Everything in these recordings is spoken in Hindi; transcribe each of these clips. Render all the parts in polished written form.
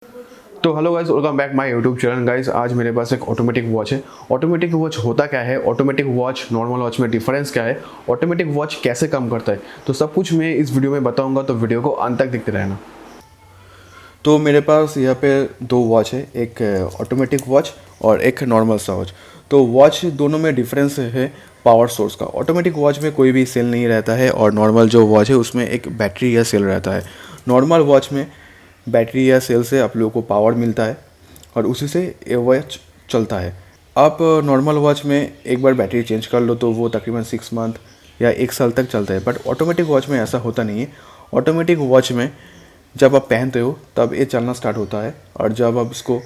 तो hello guys, welcome back my YouTube channel guys. आज मेरे पास एक ऑटोमेटिक वॉच है। ऑटोमेटिक वॉच होता क्या है, ऑटोमेटिक वॉच नॉर्मल वॉच में डिफरेंस क्या है, ऑटोमेटिक वॉच कैसे काम करता है, तो सब कुछ मैं इस वीडियो में बताऊंगा। तो वीडियो को अंत तक देखते रहना। तो मेरे पास यहाँ पे दो वॉच है, एक ऑटोमेटिक वॉच और एक नॉर्मल सा वॉच। तो वॉच दोनों में डिफरेंस है पावर सोर्स का। ऑटोमेटिक वॉच में कोई भी सेल नहीं रहता है और नॉर्मल जो वॉच है उसमें एक बैटरी या सेल रहता है। नॉर्मल वॉच में बैटरी या सेल से आप लोगों को पावर मिलता है और उसी से ये वॉच चलता है। आप नॉर्मल वॉच में एक बार बैटरी चेंज कर लो तो वो तकरीबन 6 मंथ या 1 साल तक चलता है, बट ऑटोमेटिक वॉच में ऐसा होता नहीं है। ऑटोमेटिक वॉच में जब आप पहनते हो तब ये चलना स्टार्ट होता है और जब आप इसको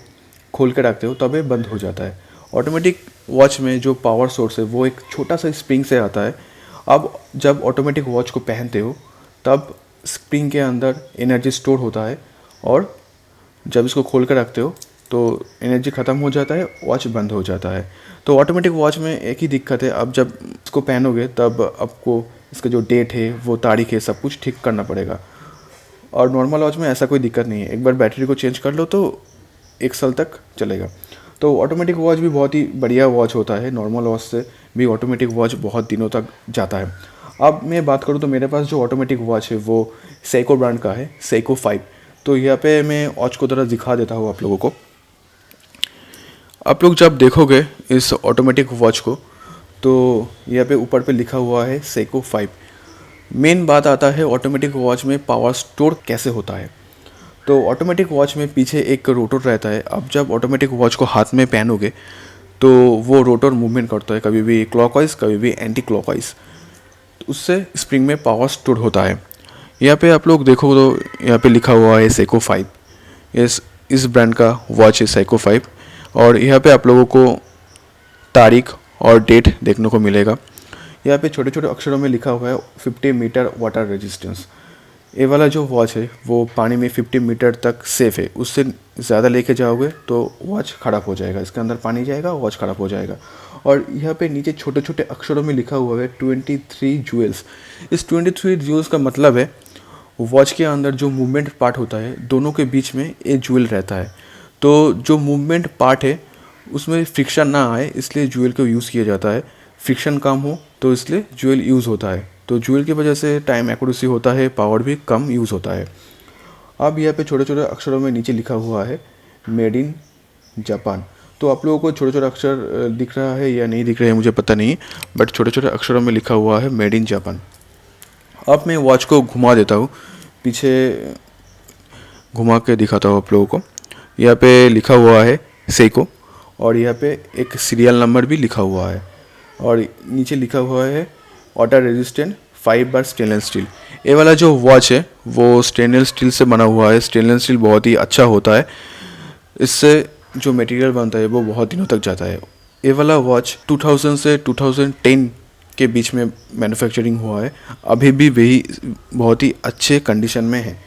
खोल के रखते हो तब ये बंद हो जाता है। ऑटोमेटिक वॉच में जो पावर सोर्स है वो एक छोटा सा स्प्रिंग से आता है। अब जब ऑटोमेटिक वॉच को पहनते हो तब स्प्रिंग के अंदर एनर्जी स्टोर होता है और जब इसको खोल कर रखते हो तो एनर्जी ख़त्म हो जाता है, वॉच बंद हो जाता है। तो ऑटोमेटिक वॉच में एक ही दिक्कत है, अब जब इसको पहनोगे तब आपको इसका जो डेट है, वो तारीख है, सब कुछ ठीक करना पड़ेगा। और नॉर्मल वॉच में ऐसा कोई दिक्कत नहीं है, एक बार बैटरी को चेंज कर लो तो 1 साल तक चलेगा। तो ऑटोमेटिक वॉच भी बहुत ही बढ़िया वॉच होता है, नॉर्मल वॉच से भी ऑटोमेटिक वॉच बहुत दिनों तक जाता है। अब मैं बात करूँ तो मेरे पास जो ऑटोमेटिक वॉच है वो सेइको ब्रांड का है, सेइको 5। तो यहाँ पे मैं वॉच को ज़रा दिखा देता हूँ आप लोगों को। आप लोग जब देखोगे इस ऑटोमेटिक वॉच को तो यहाँ पे ऊपर पे लिखा हुआ है सेइको 5। मेन बात आता है ऑटोमेटिक वॉच में पावर स्टोर कैसे होता है। तो ऑटोमेटिक वॉच में पीछे एक रोटर रहता है। अब जब ऑटोमेटिक वॉच को हाथ में पहनोगे तो वो रोटर मूवमेंट करता है, कभी भी क्लॉकवाइज कभी भी एंटी क्लॉकवाइज। उससे स्प्रिंग में पावर स्टोर होता है। यहाँ पे आप लोग देखो तो यहाँ पे लिखा हुआ है सेइको 5। इस ब्रांड का वॉच है सेइको 5। और यहाँ पे आप लोगों को तारीख और डेट देखने को मिलेगा। यहाँ पे छोटे छोटे अक्षरों में लिखा हुआ है 50 मीटर वाटर रेजिस्टेंस। ये वाला जो वॉच है वो पानी में 50 मीटर तक सेफ़ है। उससे ज़्यादा लेके जाओगे तो वॉच ख़राब हो जाएगा, इसके अंदर पानी जाएगा, वॉच ख़राब हो जाएगा। और यहाँ पे नीचे छोटे छोटे अक्षरों में लिखा हुआ है 23 जूल्स। इस 23 जूल्स का मतलब है वॉच के अंदर जो मूवमेंट पार्ट होता है दोनों के बीच में एक जूल रहता है। तो जो मूवमेंट पार्ट है उसमें फ्रिक्शन ना आए इसलिए जूल को यूज़ किया जाता है। फ्रिक्शन कम हो तो इसलिए जूल यूज़ होता है। तो जूल की वजह से टाइम एक्यूरेसी होता है, पावर भी कम यूज़ होता है। अब यहाँ पे छोटे छोटे अक्षरों में नीचे लिखा हुआ है मेड इन जापान। तो आप लोगों को छोटे छोटे अक्षर दिख रहा है या नहीं दिख रहा है मुझे पता नहीं, बट छोटे छोटे अक्षरों में लिखा हुआ है मेड इन जापान। अब मैं वॉच को घुमा देता हूँ, पीछे घुमा के दिखाता हूँ आप लोगों को। यहाँ पे लिखा हुआ है सेइको और यहाँ पे एक सीरियल नंबर भी लिखा हुआ है और नीचे लिखा हुआ है वाटर रेजिस्टेंट 5 बार स्टेनलेस स्टील। ये वाला जो वॉच है वो स्टेनलेस स्टील से बना हुआ है। स्टेनलेस स्टील बहुत ही अच्छा होता है, इससे जो मटेरियल बनता है वो बहुत दिनों तक जाता है। ये वाला वॉच 2000 से 2010 के बीच में मैन्युफैक्चरिंग हुआ है। अभी भी वही बहुत ही अच्छे कंडीशन में है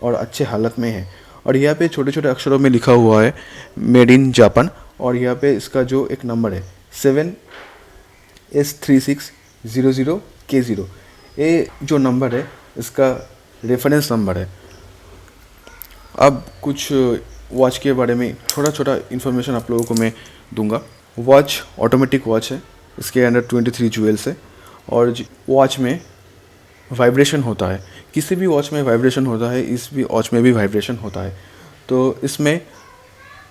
और अच्छे हालत में है। और यहाँ पे छोटे छोटे अक्षरों में लिखा हुआ है मेड इन जापान और यहाँ पे इसका जो एक नंबर है 7S3600K0। ये जो नंबर है इसका रेफरेंस नंबर है। अब कुछ वॉच के बारे में थोड़ा छोटा इन्फॉर्मेशन आप लोगों को मैं दूंगा। वॉच ऑटोमेटिक वॉच है, इसके अंदर 23 जूल्स है और वॉच में वाइब्रेशन होता है। किसी भी वॉच में वाइब्रेशन होता है, इस भी वॉच में भी वाइब्रेशन होता है। तो इसमें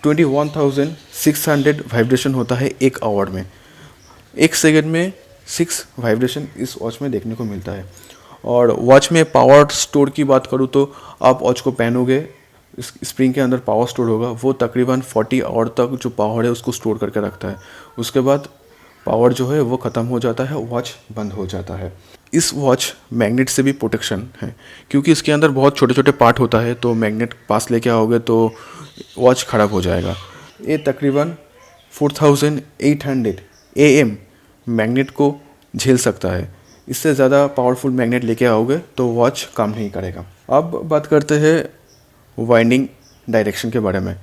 21,600 वाइब्रेशन होता है 1 आवर में। 1 सेकंड में 6 वाइब्रेशन इस वॉच में देखने को मिलता है। और वॉच में पावर स्टोर की बात करूँ तो आप वॉच को पहनोगे, इस स्प्रिंग के अंदर पावर स्टोर होगा, वो तकरीबन 40 आवर तक जो पावर है उसको स्टोर करके रखता है। उसके बाद पावर जो है वो ख़त्म हो जाता है, वॉच बंद हो जाता है। इस वॉच मैग्नेट से भी प्रोटेक्शन है क्योंकि इसके अंदर बहुत छोटे छोटे पार्ट होता है, तो मैग्नेट पास लेके आओगे तो वॉच ख़राब हो जाएगा। ये तकरीबन 4800 AM मैग्नेट को झेल सकता है। इससे ज़्यादा पावरफुल मैग्नेट लेके आओगे तो वॉच काम नहीं करेगा। अब बात करते हैं वाइंडिंग डायरेक्शन के बारे में।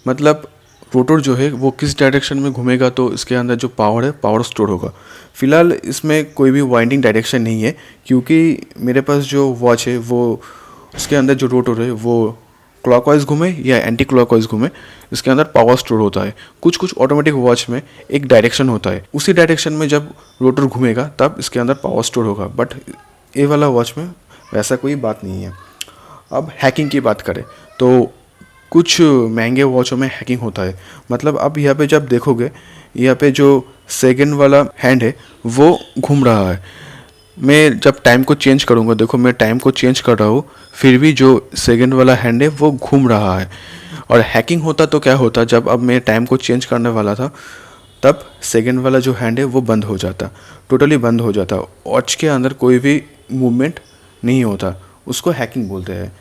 मतलब रोटर जो है वो किस डायरेक्शन में घूमेगा तो इसके अंदर जो पावर है पावर स्टोर होगा। फ़िलहाल इसमें कोई भी वाइंडिंग डायरेक्शन नहीं है क्योंकि मेरे पास जो वॉच है वो उसके अंदर जो रोटर है वो क्लॉकवाइज घूमे या एंटी क्लॉकवाइज घूमे, इसके अंदर पावर स्टोर होता है। कुछ कुछ ऑटोमेटिक वॉच में एक डायरेक्शन होता है, उसी डायरेक्शन में जब रोटर घूमेगा तब इसके अंदर पावर स्टोर होगा, बट ये वाला वॉच में वैसा कोई बात नहीं है। अब हैकिंग की बात करें तो कुछ महंगे वॉचों में हैकिंग होता है। मतलब अब यहाँ पे जब देखोगे, यहाँ पे जो सेकंड वाला हैंड है वो घूम रहा है। मैं जब टाइम को चेंज करूँगा, देखो मैं टाइम को चेंज कर रहा हूँ, फिर भी जो सेकंड वाला हैंड है वो घूम रहा है। और हैकिंग होता तो क्या होता, जब अब मैं टाइम को चेंज करने वाला था तब सेकंड वाला जो हैंड है वो बंद हो जाता, टोटली बंद हो जाता। वॉच के अंदर कोई भी मूवमेंट नहीं होता, उसको हैकिंग बोलते हैं।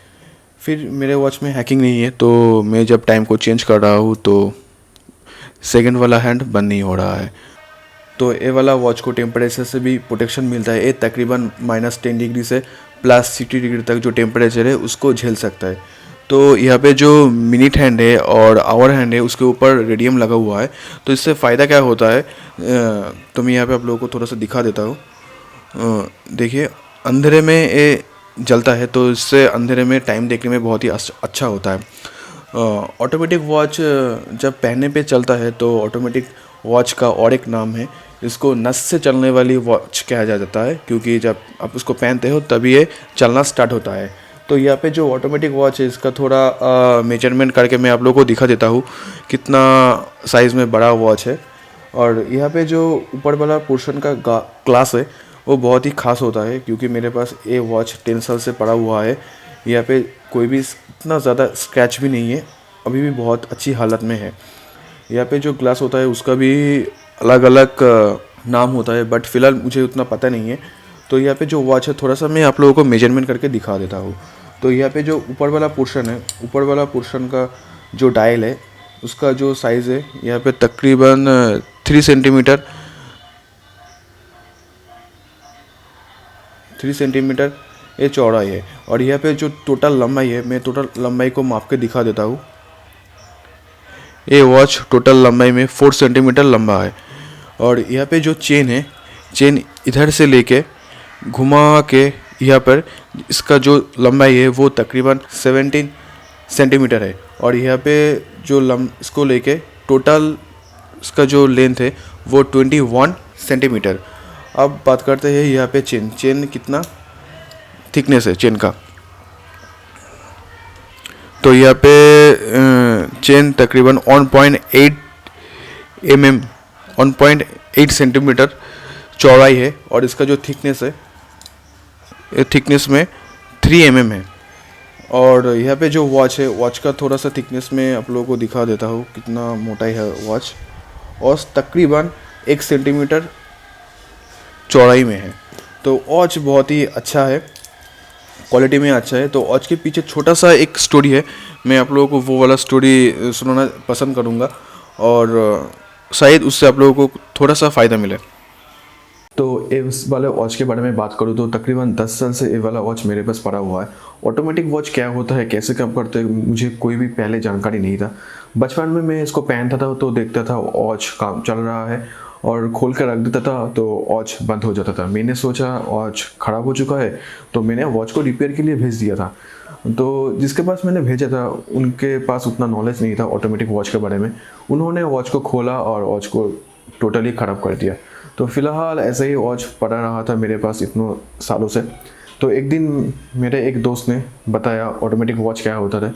फिर मेरे वॉच में हैकिंग नहीं है, तो मैं जब टाइम को चेंज कर रहा हूँ तो सेकंड वाला हैंड बंद नहीं हो रहा है। तो ये वाला वॉच को टेम्परेचर से भी प्रोटेक्शन मिलता है। ये तकरीबन -10 डिग्री से +60 डिग्री तक जो टेम्परेचर है उसको झेल सकता है। तो यहाँ पे जो मिनट हैंड है और आवर हैंड है उसके ऊपर रेडियम लगा हुआ है। तो इससे फ़ायदा क्या होता है, तो मैं यहाँ पे आप लोगों को थोड़ा सा दिखा देता हूँ। देखिए, अंधेरे में ये जलता है, तो इससे अंधेरे में टाइम देखने में बहुत ही अच्छा होता है। ऑटोमेटिक वॉच जब पहनने पे चलता है तो ऑटोमेटिक वॉच का और एक नाम है, इसको नस से चलने वाली वॉच कहा जाता है, क्योंकि जब आप उसको पहनते हो तभी ये चलना स्टार्ट होता है। तो यहाँ पे जो ऑटोमेटिक वॉच है इसका थोड़ा मेजरमेंट करके मैं आप लोगों को दिखा देता हूँ कितना साइज़ में बड़ा वॉच है। और यहाँ पे जो ऊपर वाला पोर्शन का ग्लास है वो बहुत ही खास होता है, क्योंकि मेरे पास ये वॉच 10 साल से पड़ा हुआ है। यहाँ पे कोई भी इतना ज़्यादा स्क्रैच भी नहीं है, अभी भी बहुत अच्छी हालत में है। यहाँ पे जो ग्लास होता है उसका भी अलग अलग नाम होता है, बट फ़िलहाल मुझे उतना पता नहीं है। तो यहाँ पे जो वॉच है थोड़ा सा मैं आप लोगों को मेजरमेंट करके दिखा देता हूँ। तो यहाँ पे जो ऊपर वाला पोर्शन है, ऊपर वाला पोर्शन का जो डायल है उसका जो साइज़ है यहाँ पे तकरीबन 3 सेंटीमीटर ये चौड़ाई है। और यहाँ पे जो टोटल लंबाई है, मैं टोटल लंबाई को माप के दिखा देता हूँ। ये वॉच टोटल लंबाई में 4 सेंटीमीटर लंबा है। और यहाँ पे जो चेन है, चेन इधर से लेके घुमा के यहाँ पर इसका जो लंबाई है वो तकरीबन 17 सेंटीमीटर है। और यहाँ पे जो इसको लेके टोटल इसका जो लेंथ है वो 21 सेंटीमीटर। अब बात करते हैं यहाँ पे चेन कितना थिकनेस है चेन का। तो यहाँ पे चेन तकरीबन 1.8 mm 1.8 सेंटीमीटर चौड़ाई है। और इसका जो थिकनेस है, ये थिकनेस में 3 mm है। और यहाँ पे जो वॉच है, वॉच का थोड़ा सा थिकनेस में आप लोगों को दिखा देता हूँ कितना मोटाई है वॉच, और तकरीबन 1 सेंटीमीटर चौड़ाई में है। तो वॉच बहुत ही अच्छा है, क्वालिटी में अच्छा है। तो वॉच के पीछे छोटा सा एक स्टोरी है, मैं आप लोगों को वो वाला स्टोरी सुनाना पसंद करूँगा, और शायद उससे आप लोगों को थोड़ा सा फ़ायदा मिले। तो इस वाले वॉच के बारे में बात करूँ तो तकरीबन 10 साल से ये वाला वॉच मेरे पास पड़ा हुआ है। ऑटोमेटिक वॉच क्या होता है, कैसे काम करते हैं, मुझे कोई भी पहले जानकारी नहीं था। बचपन में मैं इसको पहनता था तो देखता था वॉच काम चल रहा है और खोल कर रख देता था तो वॉच बंद हो जाता था। मैंने सोचा वॉच ख़राब हो चुका है, तो मैंने वॉच को रिपेयर के लिए भेज दिया था। तो जिसके पास मैंने भेजा था उनके पास उतना नॉलेज नहीं था ऑटोमेटिक वॉच के बारे में। उन्होंने वॉच को खोला और वॉच को टोटली ख़राब कर दिया। तो फ़िलहाल ऐसे ही वॉच पड़ा रहा था मेरे पास इतने सालों से। तो एक दिन मेरे एक दोस्त ने बताया ऑटोमेटिक वॉच क्या होता है।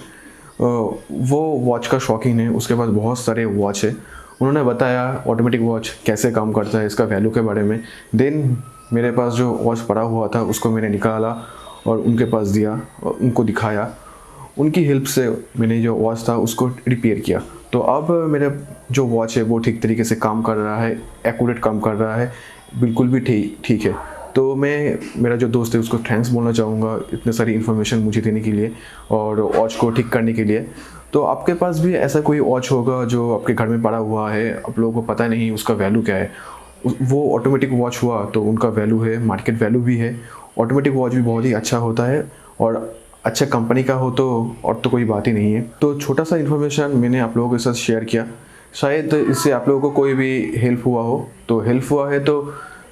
वो वॉच का शौकीन है, उसके पास बहुत सारे वॉच है। उन्होंने बताया ऑटोमेटिक वॉच कैसे काम करता है, इसका वैल्यू के बारे में। देन मेरे पास जो वॉच पड़ा हुआ था उसको मैंने निकाला और उनके पास दिया और उनको दिखाया। उनकी हेल्प से मैंने जो वॉच था उसको रिपेयर किया। तो अब मेरा जो वॉच है वो ठीक तरीके से काम कर रहा है, एक्यूरेट काम कर रहा है, बिल्कुल भी ठीक है। तो मैं मेरा जो दोस्त है उसको थैंक्स बोलना चाहूँगा इतने सारी इन्फॉर्मेशन मुझे देने के लिए और वॉच को ठीक करने के लिए। तो आपके पास भी ऐसा कोई वॉच होगा जो आपके घर में पड़ा हुआ है, आप लोगों को पता नहीं उसका वैल्यू क्या है। वो ऑटोमेटिक वॉच हुआ तो उनका वैल्यू है, मार्केट वैल्यू भी है। ऑटोमेटिक वॉच भी बहुत ही अच्छा होता है और अच्छा कंपनी का हो तो और तो कोई बात ही नहीं है। तो छोटा सा इन्फॉर्मेशन मैंने आप लोगों के साथ शेयर किया, शायद इससे आप लोगों को कोई भी हेल्प हुआ हो। तो हेल्प हुआ है तो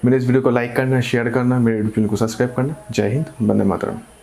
मेरे इस वीडियो को लाइक करना, शेयर करना, मेरे वीडियो को सब्सक्राइब करना। जय हिंद, वंदे मातरम।